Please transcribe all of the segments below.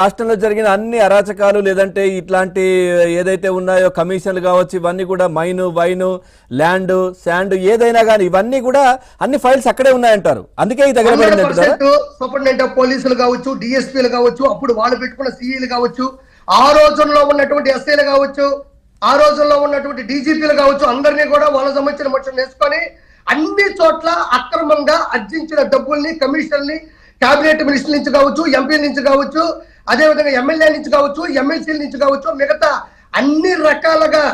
రాష్ట్రంలో జరిగిన అన్ని అరాచకాలు లేదంటే ఇట్లాంటి ఏదైతే ఉన్నాయో కమిషన్లు కావచ్చు ఇవన్నీ కూడా మైను వైను ల్యాండ్ శాండ్ ఏదైనా కానీ ఇవన్నీ కూడా అన్ని ఫైల్స్ అక్కడే ఉన్నాయంటారు. అందుకే ఈ దగ్గర సూపరింటెండెంట్ ఆఫ్ పోలీసులు కావచ్చు, డిఎస్పీలు కావచ్చు, అప్పుడు వాళ్ళు పెట్టుకున్న సిఈలు కావచ్చు, ఆ రోజుల్లో ఉన్నటువంటి ఎస్ఐలు కావచ్చు, ఆ రోజుల్లో ఉన్నటువంటి డీజీపీలు కావచ్చు, అందరినీ కూడా వాళ్ళ సంబంధించిన మనుషులు వేసుకొని అన్ని చోట్ల అక్రమంగా అర్జించిన డబ్బుల్ని కమిషన్ని కేబినెట్ మినిస్టర్ నుంచి కావచ్చు, ఎంపీ నుంచి కావచ్చు, అదేవిధంగా ఎమ్మెల్యే నుంచి కావచ్చు, ఎమ్మెల్సీల నుంచి కావచ్చు, మిగతా అన్ని రకాలుగా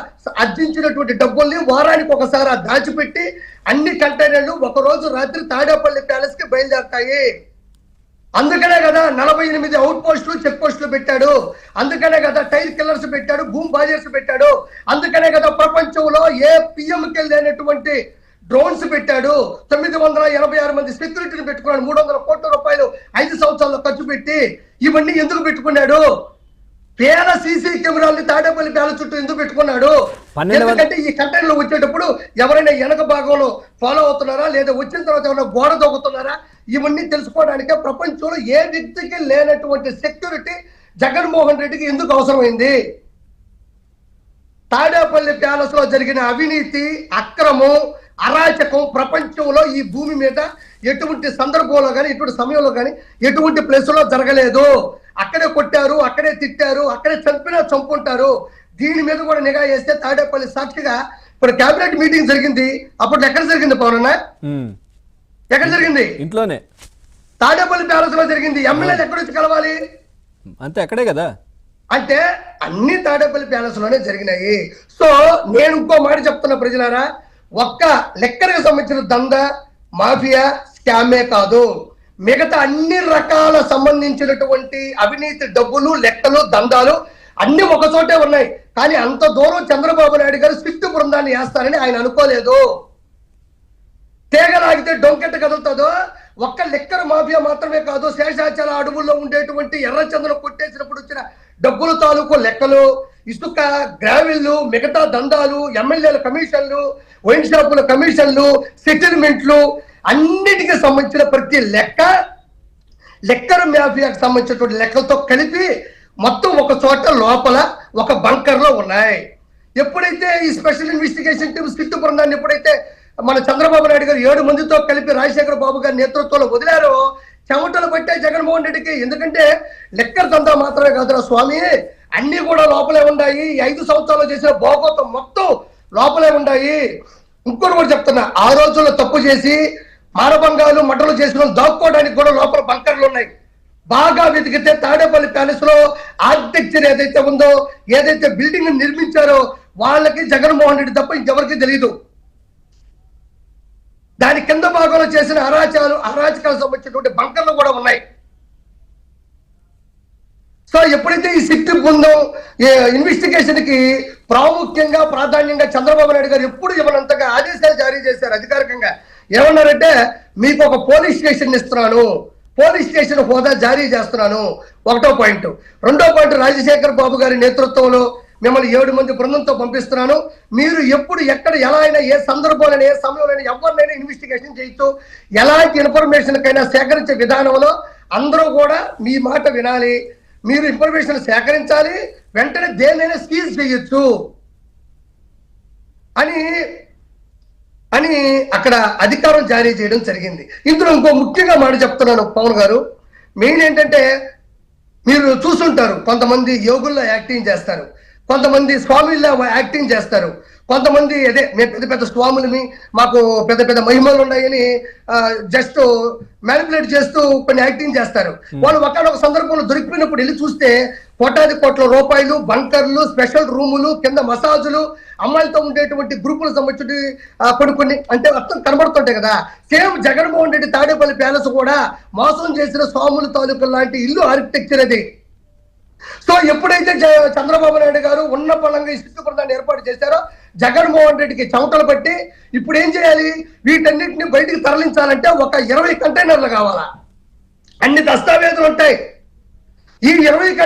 అర్జించినటువంటి డబ్బుల్ని వారానికి ఒకసారి దాచిపెట్టి అన్ని కంటైనర్లు ఒక రోజు రాత్రి తాడేపల్లి ప్యాలెస్ కి బయలుదేరుతాయి. అందుకనే కదా 48 అవుట్ పోస్టులు చెక్ పోస్టులు పెట్టాడు. అందుకనే కదా టైర్ కిల్లర్స్ పెట్టాడు, భూమి బాజర్స్ పెట్టాడు. అందుకనే కదా ప్రపంచంలో ఏ పిఎంకి లేనటువంటి డ్రోన్స్ పెట్టాడు. 986 మంది సెక్యూరిటీని పెట్టుకున్నాడు. 300 కోట్ల రూపాయలు 5 సంవత్సరాల్లో ఖర్చు పెట్టి ఇవన్నీ ఎందుకు పెట్టుకున్నాడు? పేద సీసీ కెమెరాల్ని తాడేపల్లి పేద చుట్టూ ఎందుకు పెట్టుకున్నాడు? ఎందుకంటే ఈ కంటైనర్లు వచ్చేటప్పుడు ఎవరైనా వెనక భాగంలో ఫాలో అవుతున్నారా, లేదా వచ్చిన తర్వాత ఎవరైనా గోడ దొక్కుతున్నారా, ఇవన్నీ తెలుసుకోవడానికే ప్రపంచంలో ఏ వ్యక్తికి లేనటువంటి సెక్యూరిటీ జగన్మోహన్ రెడ్డికి ఎందుకు అవసరమైంది? తాడేపల్లి ప్యాలెస్ లో జరిగిన అవినీతి, అక్రమం, అరాచకం ప్రపంచంలో ఈ భూమి మీద ఎటువంటి సందర్భంలో కానీ, ఎటువంటి సమయంలో కానీ, ఎటువంటి ప్లేస్ లో జరగలేదు. అక్కడే కొట్టారు, అక్కడే తిట్టారు, అక్కడే చంపినా చంపుంటారు. దీని మీద కూడా నిఘా చేస్తే తాడేపల్లి సాక్షిగా ఇప్పుడు కేబినెట్ మీటింగ్ జరిగింది. అప్పుడు ఎక్కడ జరిగింది పవన్? ఎక్కడ జరిగింది? ఇంట్లోనే, తాడేపల్లి ప్యాలెస్ లో జరిగింది. ఎమ్మెల్యేలు ఎక్కడ వచ్చి కలవాలి? అంతే అక్కడే కదా. అంటే అన్ని తాడేపల్లి ప్యాలెస్ లోనే జరిగినాయి. సో నేను ఇంకో మాట చెప్తున్నా ప్రజలారా, ఒక్క లెక్కలకు సంబంధించిన దందా, మాఫియా, స్కామే కాదు, మిగతా అన్ని రకాల సంబంధించినటువంటి అవినీతి డబ్బులు, లెక్కలు, దందాలు అన్ని ఒక చోటే ఉన్నాయి. కానీ అంత దూరం చంద్రబాబు నాయుడు గారు స్విఫ్ట్ బృందాన్ని వేస్తారని ఆయన అనుకోలేదు. తీగలాగితే డొంకెట్ట కదులుతుందో. ఒక్క లెక్కల మాఫియా మాత్రమే కాదు, శేషాచల అడవుల్లో ఉండేటువంటి ఎర్రచందనం కొట్టేసినప్పుడు వచ్చిన డబ్బుల తాలూకు లెక్కలు, ఇసుక, గ్రావిళ్ళు, మిగతా దందాలు, ఎమ్మెల్యేల కమిషన్లు, వైన్ షాపుల కమిషన్లు, సెటిల్మెంట్లు, అన్నిటికీ సంబంధించిన ప్రతి లెక్కల మాఫియాకి సంబంధించినటువంటి లెక్కలతో కలిపి మొత్తం ఒక చోట లోపల ఒక బంకర్ లో ఉన్నాయి. ఎప్పుడైతే ఈ స్పెషల్ ఇన్వెస్టిగేషన్ టీమ్ స్విఫ్ట్ బృందాన్ని ఎప్పుడైతే మన చంద్రబాబు నాయుడు గారు 7 మందితో కలిపి రాజశేఖర బాబు గారి నేతృత్వంలో వదిలారో, చెమటలు పట్టే జగన్మోహన్ రెడ్డికి. ఎందుకంటే లెక్కల దందా మాత్రమే కాదురా స్వామి, అన్ని కూడా లోపలే ఉన్నాయి. 5 సంవత్సరాలు చేసిన భోగోతం మొత్తం లోపలే ఉన్నాయి. ఇంకోటి కూడా చెప్తున్నా, ఆ రోజుల్లో తప్పు చేసి మానభంగాలు, మటలు చేసిన దాక్కోవడానికి కూడా లోపల బంకర్లు ఉన్నాయి. బాగా వెతికితే తాడేపల్లి ప్యాలెస్ లో ఆర్కిటెక్చర్ ఏదైతే ఉందో, ఏదైతే బిల్డింగ్ నిర్మించారో వాళ్ళకి జగన్మోహన్ రెడ్డి తప్ప ఇంకెవరికి తెలియదు. దాని కింద భాగంలో చేసిన అరాచకాలకు సంబంధించినటువంటి బంకర్లు కూడా ఉన్నాయి. సో ఎప్పుడైతే ఈ సిట్ బృందం ఇన్వెస్టిగేషన్ కి ప్రాముఖ్యంగా ప్రాధాన్యంగా చంద్రబాబు నాయుడు గారు ఎప్పుడు ఇవ్వనంతగా ఆదేశాలు జారీ చేశారు అధికారికంగా. ఏమన్నారంటే, మీకు ఒక పోలీస్ స్టేషన్ ఇస్తున్నాను, పోలీస్ స్టేషన్ హోదా జారీ చేస్తున్నాను, 1వ పాయింట్. 2వ పాయింట్, రాజశేఖర్ బాబు గారి నేతృత్వంలో మిమ్మల్ని 7 మంది బృందంతో పంపిస్తున్నాను. మీరు ఎప్పుడు ఎక్కడ ఎలా అయినా, ఏ సందర్భంలో, ఏ సమయంలో ఎవరినైనా ఇన్వెస్టిగేషన్ చేయొచ్చు. ఎలాంటి ఇన్ఫర్మేషన్ కైనా సేకరించే విధానంలో అందరూ కూడా మీ మాట వినాలి. మీరు ఇన్ఫర్మేషన్ సేకరించాలి, వెంటనే దేన్నైనా సీజ్ చేయొచ్చు అని అక్కడ అధికారం జారీ చేయడం జరిగింది. ఇందులో ఇంకో ముఖ్యంగా మాట చెప్తున్నాను పవన్ గారు. మెయిన్ ఏంటంటే, మీరు చూసుంటారు, కొంతమంది యోగుల్లో యాక్టింగ్ చేస్తారు, కొంతమంది స్వామిల్లో యాక్టింగ్ చేస్తారు, కొంతమంది అదే మేము పెద్ద పెద్ద స్వాములని, మాకు పెద్ద పెద్ద మహిమలు ఉన్నాయని జస్ట్ మ్యానిపులేట్ చేస్తూ కొన్ని యాక్టింగ్ చేస్తారు. వాళ్ళు ఒకనొక సందర్భంలో దొరికిపోయినప్పుడు వెళ్ళి చూస్తే కోట్ల రూపాయలు, బంకర్లు, స్పెషల్ రూములు, కింద మసాజులు, అమ్మాయిలతో ఉండేటువంటి గ్రూపులకు సంబంధించి కొన్ని అంటే అర్థం కనబడుతుంటాయి కదా. సేమ్ జగన్మోహన్ రెడ్డి తాడేపల్లి ప్యాలెస్ కూడా మోసం చేసిన స్వాముల తాలూకు లాంటి ఇల్లు ఆర్కిటెక్చర్ అది. సో ఎప్పుడైతే చంద్రబాబు నాయుడు గారు ఉన్న పలంగా ఈ సిట్టు బృందాన్ని ఏర్పాటు చేశారో, జగన్మోహన్ రెడ్డికి చెమటలు పట్టి ఇప్పుడు ఏం చేయాలి, వీటన్నిటిని బయటికి తరలించాలంటే ఒక 20 కంటైనర్లు కావాలా, అన్ని దస్తావేజులు ఉంటాయి. ఈ 20